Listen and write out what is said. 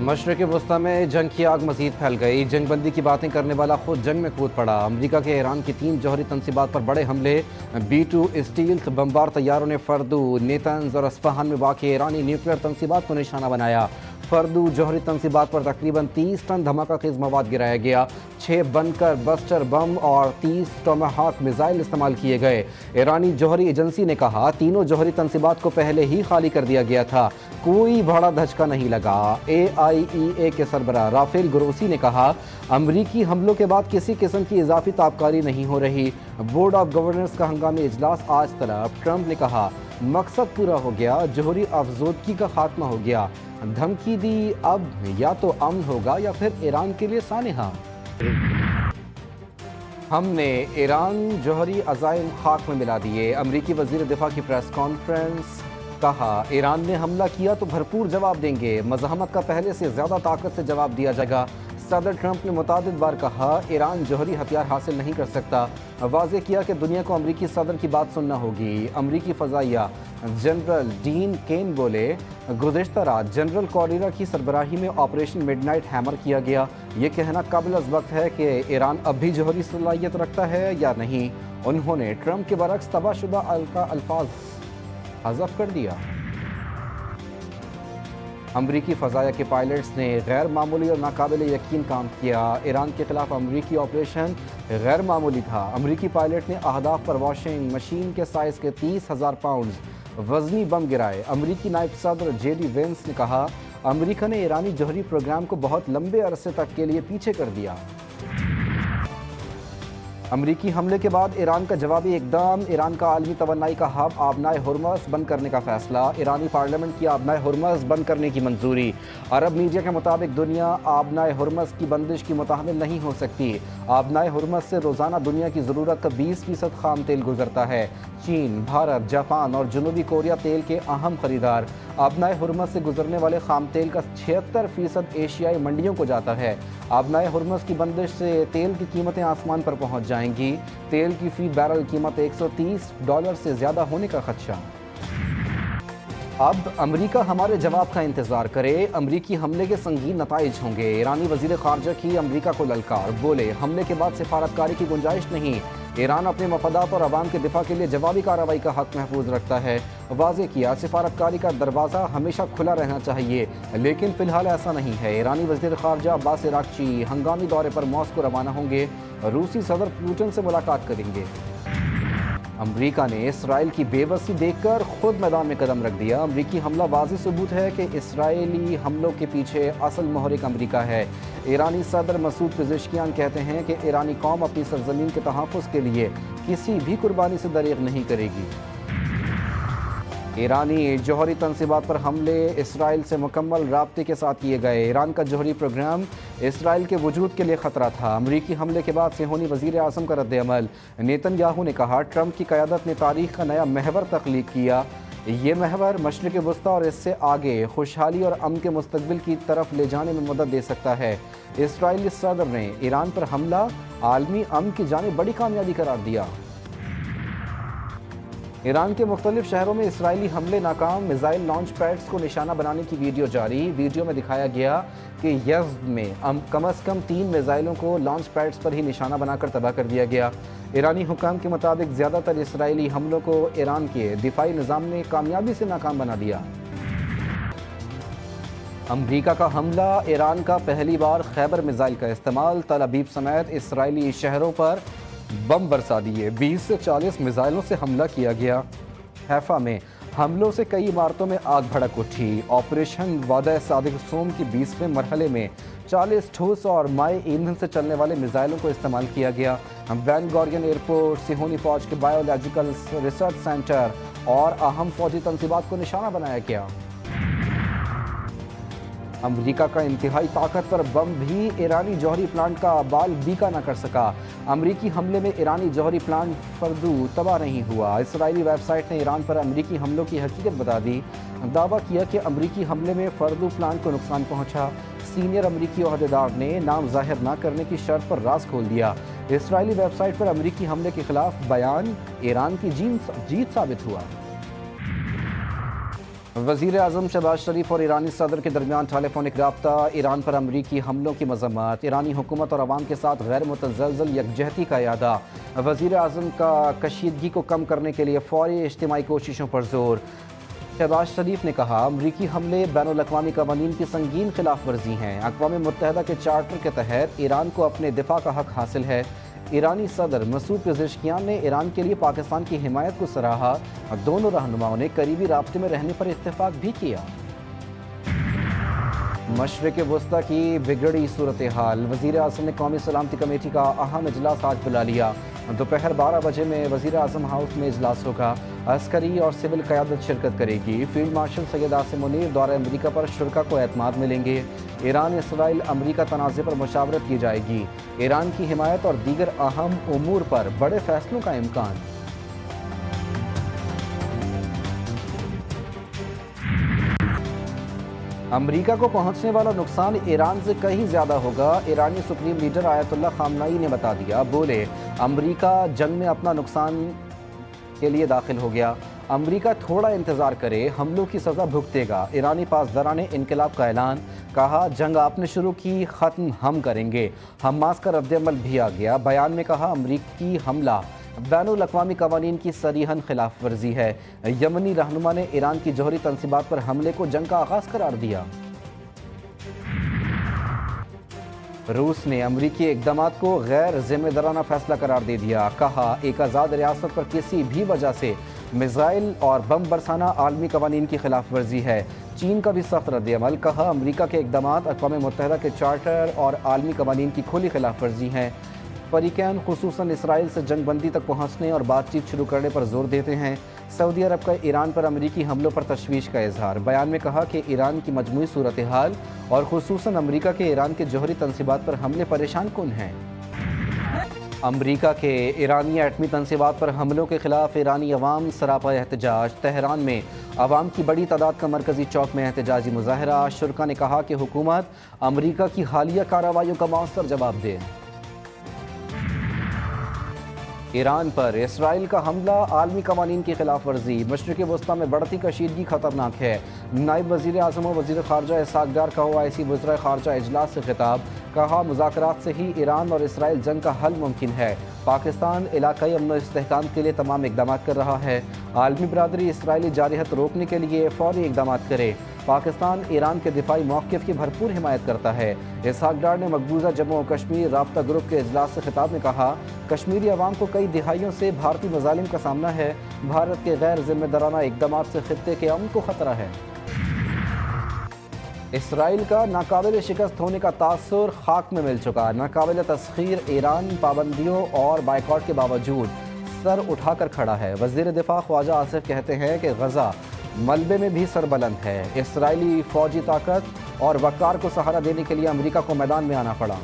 मशरक़ वस्ती में जंग की आग मज़ीद फैल गई। जंग बंदी की बातें करने वाला खुद जंग में कूद पड़ा। अमरीका के ईरान की 3 जौहरी तनसीबात पर बड़े हमले। B-2 स्टील्थ बमबार तैयारों ने फर्दू, नेतन्ज और अस्फहान में वाक़ ईरानी न्यूक्लियर तनसीबात को निशाना बनाया। फर्दू जौहरी तनसीबात पर तकरीबन 30 टन धमाका खेज मवाद गिराया गया। 6 बनकर बस्टर बम और 30 टोमाहाक मिसाइल इस्तेमाल किए गए। ईरानी जौहरी एजेंसी ने कहा तीनों जौहरी तनसीबात को पहले ही खाली कर दिया गया था, कोई बड़ा धचका नहीं लगा। AIEA के सरबराह राफेल ग्रोसी ने कहा अमरीकी हमलों के बाद किसी किस्म की इजाफी ताबकारी नहीं हो रही। बोर्ड ऑफ गवर्नर्स का हंगामी इजलास आज तलब। ट्रंप ने कहा मकसद पूरा हो गया, जौहरी अफजोदगी का खात्मा हो गया। धमकी दी अब या तो अमन होगा या फिर ईरान के लिए सानेहा। हमने ईरान जौहरी अज़ाइम खाक में मिला दिए। अमरीकी वज़ीर दिफा की प्रेस कॉन्फ्रेंस। कहा ईरान ने हमला किया तो भरपूर जवाब देंगे, मज़ाहमत का पहले से ज़्यादा ताकत से जवाब दिया जाएगा। सदर ट्रंप ने मुतादिद बार कहा ईरान जौहरी हथियार हासिल नहीं कर सकता। वाज़े किया कि दुनिया को अमरीकी सदर की बात सुनना होगी। अमरीकी फ़ज़ाइया जनरल डीन केन बोले गुज़िश्ता रात जनरल कॉरिना की सरबराही में ऑपरेशन मिडनाइट हैमर किया गया। ये कहना काबिल अज़ वक्त है कि ईरान अब भी जौहरी सलाहियत रखता है या नहीं। उन्होंने ट्रंप के बरक्स तबाहशुदा अल्फाज हज़फ कर दिया। अमरीकी फ़ज़ाया के पायलट्स ने गैर मामूली और नाकाबिल यकीन काम किया। ईरान के खिलाफ अमरीकी ऑपरेशन गैर मामूली था। अमरीकी पायलट ने अहदाफ पर वॉशिंग मशीन के साइज़ के 30,000 पाउंड वज़नी बम गिराए। अमरीकी नायब सदर JD वेंस ने कहा अमरीका ने ईरानी जौहरी प्रोग्राम को बहुत लंबे अरसे तक के लिए पीछे कर दिया। अमरीकी हमले के बाद ईरान का जवाबी इकदाम। ईरान का आलमी तवन्नाई का हब आबनाए हुर्मज़ बंद करने का फैसला। ईरानी पार्लियामेंट की आबनाए हुर्मज़ बंद करने की मंजूरी। अरब मीडिया के मुताबिक दुनिया आबनाए हुर्मज़ की बंदिश की मुताहमिल नहीं हो सकती। आबनाए हुर्मज़ से रोज़ाना दुनिया की ज़रूरत का 20% खाम तेल गुजरता है। चीन, भारत, जापान और जनूबी कोरिया तेल के अहम खरीदार। आबनाए हुर्मज़ से गुजरने वाले खाम तेल का 76% एशियाई मंडियों को जाता है। आबनाए हुर्मज़ की बंदिश से तेल की कीमतें आसमान पर पहुंच जाएंगी। तेल की फी बैरल कीमत $130 से ज़्यादा होने का खदशा। अब अमरीका हमारे जवाब का इंतज़ार करे, अमरीकी हमले के संगीन नताइज होंगे। ईरानी वज़ीर ख़ारजा की अमरीका को ललकार। बोले हमले के बाद सिफारतकारी की गुंजाइश नहीं। ईरान अपने मफादात और अवाम के दिफा के लिए जवाबी कार्रवाई का हक महफूज रखता है। वाज़े किया सिफारतकारी का दरवाज़ा हमेशा खुला रहना चाहिए, लेकिन फ़िलहाल ऐसा नहीं है। ईरानी वज़ीर ख़ारजा अब्बास इराक़ची हंगामी दौरे पर मॉस्को रवाना होंगे। रूसी सदर पुतिन से मुलाकात करेंगे। अमरीका ने इसराइल की बेबसी देखकर खुद मैदान में कदम रख दिया। अमरीकी हमला वाज़ेह सबूत है कि इसराइली हमलों के पीछे असल मुहरिक अमरीका है। ईरानी सदर मसूद पेज़ेश्कियान कहते हैं कि ईरानी कौम अपनी सरज़मीन के तहफ़्फ़ुज़ के लिए किसी भी कुर्बानी से दरीग़ नहीं करेगी। ईरानी जौहरी तनसीबात पर हमले इसराइल से मुकम्मल राब्ते के साथ किए गए। ईरान का जौहरी प्रोग्राम इसराइल के वजूद के लिए ख़तरा था। अमरीकी हमले के बाद सेहोनी वज़ीर आज़म का रद्द-ए-अमल। नेतन्याहू ने कहा ट्रंप की क़यादत ने तारीख़ का नया महवर तख्लीक़ किया। ये महवर मशरिक़ वस्ती और इससे आगे खुशहाली और अमन के मुस्तक़बिल की तरफ ले जाने में मदद दे सकता है। इसराइली सदर ने ईरान पर हमला आलमी अमन की जानिब बड़ी कामयाबी करार दिया। ईरान के मुख्तलिफ शहरों में इसराइली हमले नाकाम। मिसाइल लॉन्च पैड्स को निशाना बनाने की वीडियो जारी। वीडियो में दिखाया गया कि यज़्द में कम अज़ कम 3 मिसाइलों को लॉन्च पैड्स पर ही निशाना बनाकर तबाह कर दिया गया। ईरानी हुकाम के मुताबिक ज़्यादातर इसराइली हमलों को ईरान के दिफाई निज़ाम ने कामयाबी से नाकाम बना दिया। अमरीका का हमला। ईरान का पहली बार खैबर मिसाइल का इस्तेमाल। तल अबीब समेत इसराइली शहरों पर बम बरसा दिए। 20 से 40 मिसाइलों से हमला किया गया। हैफा में हमलों से कई इमारतों में आग भड़क उठी। ऑपरेशन वादा सादिक सोम के 20वें मरहले में 40 ठोस और माए ईंधन से चलने वाले मिसाइलों को इस्तेमाल किया गया। बेन गॉरियन एयरपोर्ट, सिहोनी फौज के बायोलॉजिकल रिसर्च सेंटर और अहम फौजी तनसीबात को निशाना बनाया गया। अमरीका का इंतहाई ताकतवर बम भी ईरानी जौहरी प्लांट का बाल बीका न कर सका। अमरीकी हमले में ईरानी जौहरी प्लांट फर्दू तबाह नहीं हुआ। इसराइली वेबसाइट ने ईरान पर अमरीकी हमलों की हकीकत बता दी। दावा किया कि अमरीकी हमले में फर्दू प्लांट को नुकसान पहुंचा। सीनियर अमरीकी ओहदेदार ने नाम जाहिर न करने की शर्त पर राज खोल दिया। इसराइली वेबसाइट पर अमरीकी हमले के खिलाफ बयान ईरान की जीत साबित हुआ। वज़ीर आज़म शहबाज शरीफ और ईरानी सदर के दरमियान टेलीफोनिक रब्ता, ईरान पर अमरीकी हमलों की मज़म्मत, ईरानी हुकूमत और अवाम के साथ गैर मुतज़लज़ल यकजहती का इरादा, वज़ीर आज़म का कशीदगी को कम करने के लिए फ़ौरी इज्तिमाई कोशिशों पर जोर। शहबाज शरीफ ने कहा, अमरीकी हमले बैनुल-अक़वामी क़वानीन की संगीन खिलाफ वर्जी हैं। अक़वाम मुत्तहिदा के चार्टर के तहत ईरान को अपने दिफा का हक़ हासिल है। ईरानी सदर मसूद पेज़ेश्कियान ने ईरान के लिए पाकिस्तान की हिमायत को सराहा। दोनों रहनुमाओं ने करीबी राब्ते में रहने पर इत्तेफाक भी किया। मशरिक़ वस्ता की बिगड़ी सूरत हाल, वज़ीर आज़म ने कौमी सलामती कमेटी का अहम इजलास आज बुला लिया। दोपहर 12 बजे में वज़ीर आज़म हाउस में इजलास होगा। अस्करी और सिविल क़यादत शिरकत करेगी। फील्ड मार्शल सैयद आसिम मुनीर दौरे अमरीका पर शुरा को एतमाद मिलेंगे। ईरान इसराइल अमरीका तनाज़े पर मशावरत की जाएगी। ईरान की हिमायत और दीगर अहम उमूर पर बड़े फैसलों का इम्कान। अमरीका को पहुंचने वाला नुकसान ईरान से कहीं ज़्यादा होगा, ईरानी सुप्रीम लीडर आयतुल्लाह खामनाई ने बता दिया। बोले, अमरीका जंग में अपना नुकसान के लिए दाखिल हो गया। अमरीका थोड़ा इंतज़ार करे, हमलों की सज़ा भुगतेगा। ईरानी पासदारान ने इनकलाब का ऐलान, कहा जंग आपने शुरू की, ख़त्म हम करेंगे। हमास का रद्द-ए-अमल भी आ गया। बयान में कहा, अमरीकी हमला बैनुल-अक़वामी क़वानीन की सरीहन खिलाफ वर्जी है। यमनी रहनुमा ने ईरान की जौहरी तंसीबात पर हमले को जंग का आगाज़ करार दिया। रूस ने अमरीकी इक़दामात को गैर ज़िम्मेदाराना फैसला करार दे दिया। कहा, एक आज़ाद रियासत पर किसी भी वजह से मिसाइल और बम बरसाना आलमी क़वानीन की खिलाफ वर्जी है। चीन का भी सख्त रद्द-ए-अमल। कहा, अमरीका के इक़दामात अक़वाम मुत्तहिदा के चार्टर और आलमी क़वानीन की खुली खिलाफ वर्जी हैं। फरीकैन खुसूसन इसराइल से जंग बंदी तक पहुँचने और बातचीत शुरू करने पर जोर देते हैं। सऊदी अरब का ईरान पर अमरीकी हमलों पर तशवीश का इजहार। बयान में कहा कि ईरान की मजमूई सूरत हाल और खुसूसन अमरीका के ईरान के जौहरी तंसीबात पर हमले परेशान कुन हैं। अमरीका के ईरानी एटमी तंसीबात पर हमलों के खिलाफ ईरानी अवाम सरापा एहतजाज। तेहरान में अवाम की बड़ी तादाद का मरकजी चौक में एहतजाजी मुजाहरा। शुरका ने कहा कि हुकूमत अमरीका की हालिया कार्रवाइयों का मौसर जवाब दे। ईरान पर इसराइल का हमला आलमी क़वानीन की खिलाफ वर्जी। मशरिक़ वस्ता में बढ़ती कशीदगी खतरनाक है। नायब वज़ीर आज़म और वज़ीर ख़ारजा इसहाक़ डार का OIC वज़राए ख़ारजा इजलास से खिताब। कहा, मुज़ाकरात से ही ईरान और इसराइल जंग का हल मुमकिन है। पाकिस्तान इलाक़ाई अमन और इस्तेहकाम के लिए तमाम इक़दामात कर रहा है। आलमी बरादरी इसराइली जारहत रोकने के लिए फ़ौरी इक़दामात करे। पाकिस्तान ईरान के दिफाई मौक़िफ़ की भरपूर हिमायत करता है। इसहाक़ डार ने मकबूजा जम्मू और कश्मीर राब्ता ग्रुप के इजलास से खिताब में कहा, कश्मीरी अवाम को कई दिहाइयों से भारतीय मज़ालिम का सामना है। भारत के गैर ज़िम्मेदाराना इक़दामात से खित्ते के अमन को ख़तरा है। इसराइल का नाकाबिल शिकस्त होने का तासुर खाक में मिल चुका। नाकाबिल तस्खीर ईरान पाबंदियों और बाइकॉट के बावजूद सर उठाकर खड़ा है। वज़ीर दिफा ख्वाजा आसिफ कहते हैं कि गज़ा मलबे में भी सरबलंद है। इसराइली फ़ौजी ताकत और वक़ार को सहारा देने के लिए अमरीका को मैदान में आना पड़ा।